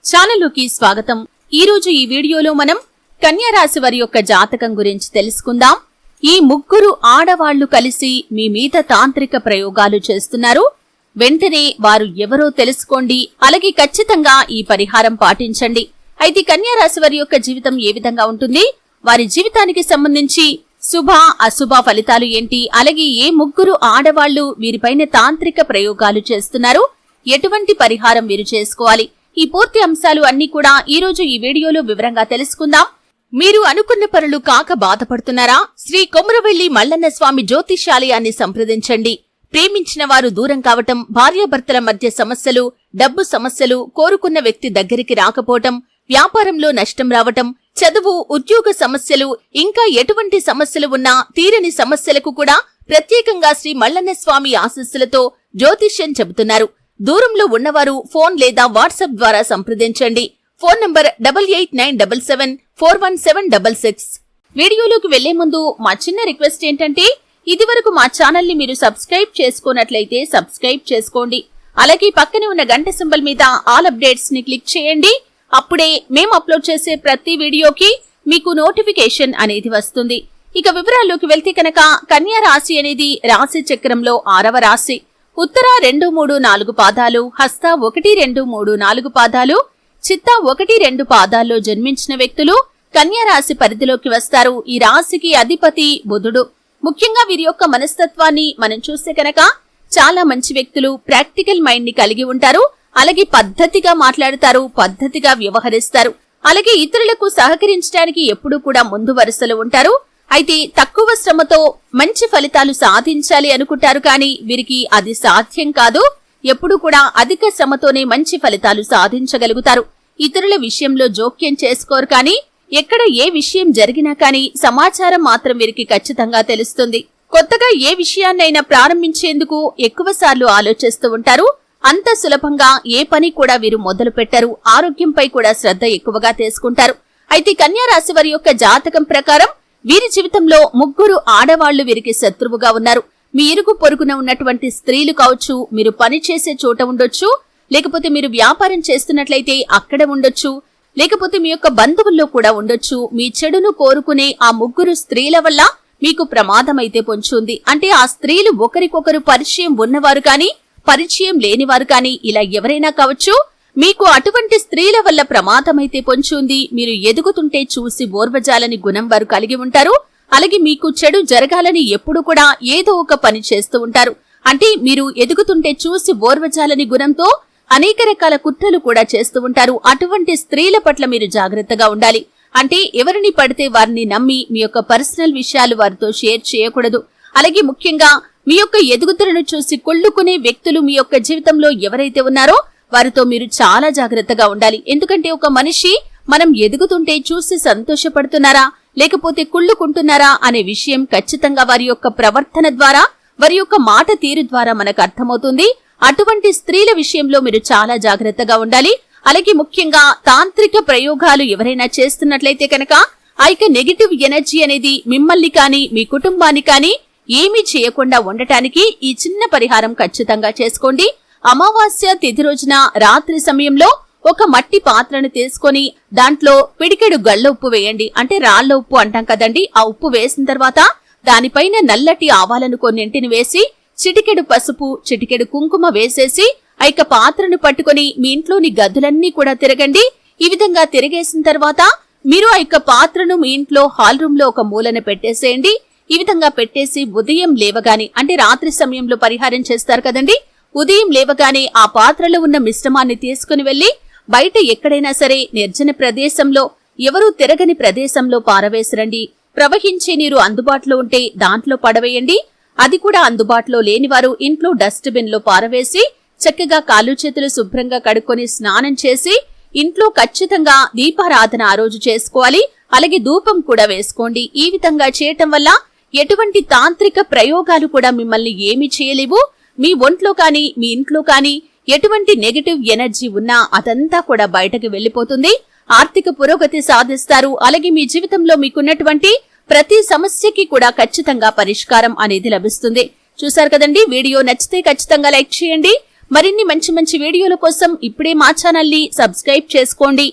ఛానల్లోకి స్వాగతం. ఈ రోజు ఈ వీడియోలో మనం కన్యా రాశి వారి యొక్క జాతకం గురించి తెలుసుకుందాం. ఈ ముగ్గురు ఆడవాళ్లు కలిసి మీ మీద తాంత్రిక ప్రయోగాలు చేస్తున్నారు. వెంటనే వారు ఎవరో తెలుసుకోండి. అలాగే ఖచ్చితంగా ఈ పరిహారం పాటించండి. అయితే కన్యా రాశి వారి యొక్క జీవితం ఏ విధంగా ఉంటుంది, వారి జీవితానికి సంబంధించి శుభ అశుభ ఫలితాలు ఏంటి, అలాగే ఏ ముగ్గురు ఆడవాళ్లు వీరిపైన తాంత్రిక ప్రయోగాలు చేస్తున్నారు, ఎటువంటి పరిహారం వీరు చేసుకోవాలి, ఈ పూర్తి అంశాలు అన్ని కూడా ఈ రోజు ఈ వీడియోలో వివరంగా తెలుసుకుందాం. మీరు అనుకున్న పనులు కాక బాధపడుతున్నారా? శ్రీ కొమురవెల్లి మల్లన్న స్వామి జ్యోతిష్యాలయాన్ని సంప్రదించండి. ప్రేమించిన వారు దూరం కావటం, భార్యాభర్తల మధ్య సమస్యలు, డబ్బు సమస్యలు, కోరుకున్న వ్యక్తి దగ్గరికి రాకపోవటం, వ్యాపారంలో నష్టం రావటం, చదువు, ఉద్యోగ సమస్యలు, ఇంకా ఎటువంటి సమస్యలు ఉన్నా తీరని సమస్యలకు కూడా ప్రత్యేకంగా శ్రీ మల్లన్న స్వామి ఆశీస్సులతో జ్యోతిష్యం చెబుతున్నారు. దూరంలో ఉన్నవారు ఫోన్ లేదా వాట్సాప్ ద్వారా సంప్రదించండి. Phone number 8897741766. వీడియోలోకి వెళ్లే ముందు మా చిన్న రిక్వెస్ట్ ఏంటంటే, ఇదివరకు మా ఛానల్ ని మీరు సబ్స్క్రైబ్ చేసుకోనట్లయితే సబ్స్క్రైబ్ చేసుకోండి. అలాగే పక్కనే ఉన్న గంట సింబల్ మీద ఆల్ అప్డేట్స్ ని క్లిక్ చేయండి. అప్పుడే మేము అప్లోడ్ చేసే ప్రతి వీడియోకి మీకు నోటిఫికేషన్ అనేది వస్తుంది. ఇక వివరాల్లోకి వెళ్తే కనుక కన్యా రాశి అనేది రాశి చక్రంలో 6వ రాశి. ఉత్తర 2, 3, 4 పాదాలు, హస్త 1, 2, 3, 4 పాదాలు, చిత్త 1, 2 పాదాల్లో జన్మించిన వ్యక్తులు కన్యా రాశి పరిధిలోకి వస్తారు. ఈ రాశికి అధిపతి బుధుడు. ముఖ్యంగా వీరి యొక్క మనస్తత్వాన్ని మనం చూస్తే కనుక చాలా మంచి వ్యక్తులు, ప్రాక్టికల్ మైండ్ ని కలిగి ఉంటారు. అలాగే పద్ధతిగా మాట్లాడతారు, పద్ధతిగా వ్యవహరిస్తారు. అలాగే ఇతరులకు సహకరించడానికి ఎప్పుడూ కూడా ముందు వరుసలో ఉంటారు. అయితే తక్కువ శ్రమతో మంచి ఫలితాలు సాధించాలి అనుకుంటారు, కానీ వీరికి అది సాధ్యం కాదు. ఎప్పుడూ కూడా అధిక శ్రమతోనే మంచి ఫలితాలు సాధించగలుగుతారు. ఇతరుల విషయంలో జోక్యం చేసుకోరు, కానీ ఎక్కడ ఏ విషయం జరిగినా కానీ సమాచారం మాత్రం వీరికి ఖచ్చితంగా తెలుస్తుంది. కొత్తగా ఏ విషయాన్నైనా ప్రారంభించేందుకు ఎక్కువసార్లు ఆలోచిస్తూ ఉంటారు. అంత సులభంగా ఏ పని కూడా వీరు మొదలు పెట్టరు. ఆరోగ్యంపై కూడా శ్రద్ధ ఎక్కువగా తీసుకుంటారు. అయితే కన్యా రాశి వారి యొక్క జాతకం ప్రకారం వీరి జీవితంలో ముగ్గురు ఆడవాళ్లు వీరికి శత్రువుగా ఉన్నారు. మీ ఇరుగు పొరుగున ఉన్నటువంటి స్త్రీలు కావచ్చు, మీరు పని చేసే చోట ఉండొచ్చు, లేకపోతే మీరు వ్యాపారం చేస్తున్నట్లయితే అక్కడ ఉండొచ్చు, లేకపోతే మీ యొక్క బంధువుల్లో కూడా ఉండొచ్చు. మీ చెడును కోరుకునే ఆ ముగ్గురు స్త్రీల వల్ల మీకు ప్రమాదం అయితే పొంచుంది. అంటే ఆ స్త్రీలు ఒకరికొకరు పరిచయం ఉన్నవారు కానీ పరిచయం లేనివారు కానీ ఇలా ఎవరైనా కావచ్చు. మీకు అటువంటి స్త్రీల వల్ల ప్రమాదమైతే పొంచుంది. మీరు ఎదుగుతుంటే చూసి ఓర్వజాలని గుణం వారు కలిగి ఉంటారు. అలాగే మీకు చెడు జరగాలని ఎప్పుడు కూడా ఏదో ఒక పని చేస్తూ ఉంటారు. అంటే మీరు ఎదుగుతుంటే చూసి ఓర్వజాలని గుణంతో అనేక రకాల కుట్రలు కూడా చేస్తూ ఉంటారు. అటువంటి స్త్రీల పట్ల మీరు జాగ్రత్తగా ఉండాలి. అంటే ఎవరిని పడితే వారిని నమ్మి మీ యొక్క పర్సనల్ విషయాలు వారితో షేర్ చేయకూడదు. అలాగే ముఖ్యంగా మీ యొక్క ఎదుగుదలను చూసి కుళ్ళుకునే వ్యక్తులు మీ యొక్క జీవితంలో ఎవరైతే ఉన్నారో వారితో మీరు చాలా జాగ్రత్తగా ఉండాలి. ఎందుకంటే ఒక మనిషి మనం ఎదుగుతుంటే చూసి సంతోషపడుతున్నారా లేకపోతే కుళ్ళుకుంటున్నారా అనే విషయం ఖచ్చితంగా వారి యొక్క ప్రవర్తన ద్వారా, వారి యొక్క మాట తీరు ద్వారా మనకు అర్థమవుతుంది. అటువంటి స్త్రీల విషయంలో మీరు చాలా జాగ్రత్తగా ఉండాలి. అలాగే ముఖ్యంగా తాంత్రిక ప్రయోగాలు ఎవరైనా చేస్తున్నట్లయితే కనుక ఆ యొక్క నెగిటివ్ ఎనర్జీ అనేది మిమ్మల్ని కానీ మీ కుటుంబాన్ని కానీ ఏమీ చేయకుండా ఉండటానికి ఈ చిన్న పరిహారం ఖచ్చితంగా చేసుకోండి. అమావాస్య తిథి రోజున రాత్రి సమయంలో ఒక మట్టి పాత్రను తీసుకొని దాంట్లో పిడికెడు గళ్ళ ఉప్పు వేయండి. అంటే రాళ్ల ఉప్పు అంటాం కదండి. ఆ ఉప్పు వేసిన తర్వాత దానిపైన నల్లటి ఆవాలను కొన్నింటిని వేసి చిటికెడు పసుపు, చిటికెడు కుంకుమ వేసేసి ఆ యొక్క పాత్రను పట్టుకుని మీ ఇంట్లోని గదులన్నీ కూడా తిరగండి. ఈ విధంగా తిరిగేసిన తర్వాత మీరు ఆ యొక్క పాత్రను మీ ఇంట్లో హాల్ రూమ్ లో ఒక మూలన పెట్టేసేయండి. ఈ విధంగా పెట్టేసి ఉదయం లేవగానే, అంటే రాత్రి సమయంలో పరిహారం చేస్తారు కదండి, ఉదయం లేవగానే ఆ పాత్రలో ఉన్న మిశ్రమాన్ని తీసుకుని వెళ్లి బయట ఎక్కడైనా సరే నిర్జన ప్రదేశంలో, ఎవరూ తిరగని ప్రదేశంలో పారవేసిరండి. ప్రవహించే నీరు అందుబాటులో ఉంటే దాంట్లో పడవేయండి. అది కూడా అందుబాటులో లేనివారు ఇంట్లో డస్ట్ బిన్ లో పారవేసి చక్కగా కాళ్ళు చేతులు శుభ్రంగా కడుక్కొని స్నానం చేసి ఇంట్లో ఖచ్చితంగా దీపారాధన ఆ రోజు చేసుకోవాలి. అలాగే ధూపం కూడా వేసుకోండి. ఈ విధంగా చేయటం వల్ల ఎటువంటి తాంత్రిక ప్రయోగాలు కూడా మిమ్మల్ని ఏమీ చేయలేవు. మీ ఒంట్లో కానీ మీ ఇంట్లో కానీ ఎటువంటి నెగటివ్ ఎనర్జీ ఉన్నా అదంతా కూడా బయటకు వెళ్లిపోతుంది. ఆర్థిక పురోగతి సాధిస్తారు. అలాగే మీ జీవితంలో మీకున్నటువంటి ప్రతి సమస్యకి కూడా ఖచ్చితంగా పరిష్కారం అనేది లభిస్తుంది. చూశారు కదండి. వీడియో నచ్చితే ఖచ్చితంగా లైక్ చేయండి. మరిన్ని మంచి మంచి వీడియోల కోసం ఇప్పుడే మా ఛానల్ ని సబ్స్క్రైబ్ చేసుకోండి.